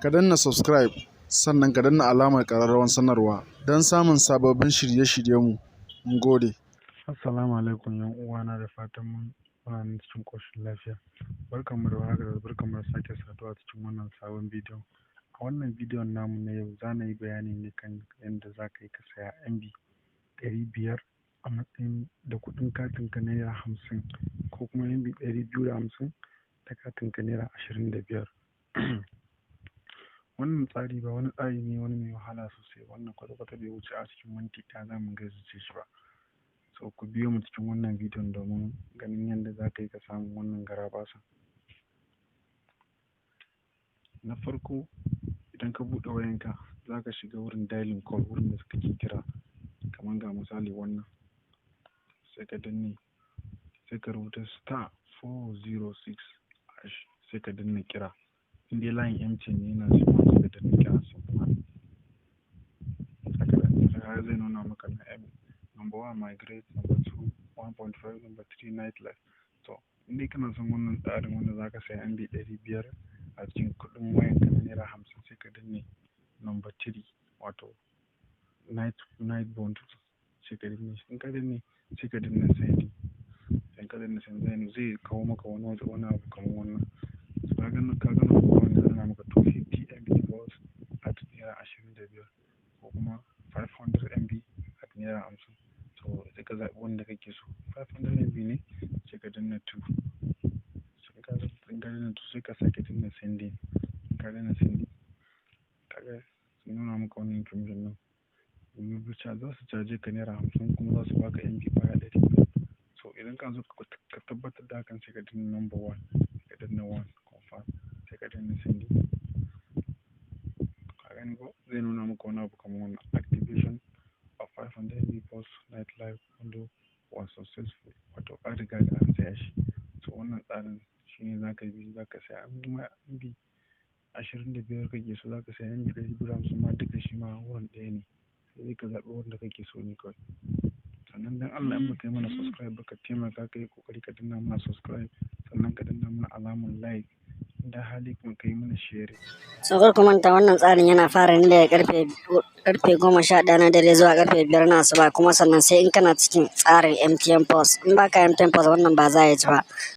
ka danna subscribe sannan ka danna alamar ƙararrawar sanarwa don samun sababbin shirye-shiryenmu. Mun gode. Assalamu alaikum yan uwana, da fatan muna nan cikin ƙoshin lafiya. Barkanmu da warhaka da barkanmu da sake saduwa cikin wannan sabon bidiyon. A wannan bidiyon namu na yau za na yi bayani ne kan yadda za ka yi ka saya MB 500 a matsayin da kuɗin katinka Naira 50 ko kuma MB 250 da katinka Naira 25. Wannan tsari ba wani tsari ne wani mai wahala sosai, wannan kwata-kwata bai wuce a cikin minti ɗaya za mu gazzace shi ba. So ku biyo mu cikin wannan bidiyon domin ganin yadda za ka yi ka samu wannan garabasa. Na farko, idan ka buɗe wayanka za ka shiga wurin dialing code, wurin da suka kira, kamar ga misali wannan, sai ka danne, sai ka rubuta *406# sai ka danna kira. In dai layin MTN ne yana zuwa sai ka danna kira sau kuma haka zai nuna maka na number 1 migrate, number 2 1.5, number 3 nightlife. To in dai kana son wannan tsarin wanda za ka saya MB 500 a cikin kuɗin wayanka na Naira 50, sai ka danne number 3 wato night bundle, sai ka danne. In ka danne sai ka danna sending. Sai ka danna sending zai kawo maka wani abu kamar wannan. Ka gana wanda yana maka 250 MB plus at Naira 25 ko kuma 500 MB at Naira 50. To sai ka zaɓi wanda kake so. 500 MB ne sai ka danna 2. Sai ka danna 2 sai ka sake danna sending. Ka danna sending. Kaga sun nuna maka wannan information nan. Za su caje ka Naira 50 kuma za su baka MB kwaya 100. So idan ka zo ka tabbatar da hakan sai ka danna number 1. Ka danna 1 confirm sai ka danna sending. Ka gani ko zai nuna maka wani abu kamar wannan: activation of 500 MB plus nightlife window was successful. Wato an riga da an saya shi. So wannan tsarin shine za ka bi, za ka saya MB 25 kake so, za ka saya MB 250 ma duka shi ma wurin ɗaya ne. Sai ka zaɓi wanda kake so ne kawai. Sannan dan Allah in baka yi mana subscribe ba, ka taimaka ka yi kokari ka danna mana subscribe, sannan ka danna mana alamar like, da hali kuma ka yi mana share. So kar ku manta wannan tsarin yana fara ne daga karfe 11 na dare zuwa karfe 5 na asuba, kuma sannan sai in kana cikin tsarin MTN Plus. In baka MTN Plus wannan ba za ya ci ba.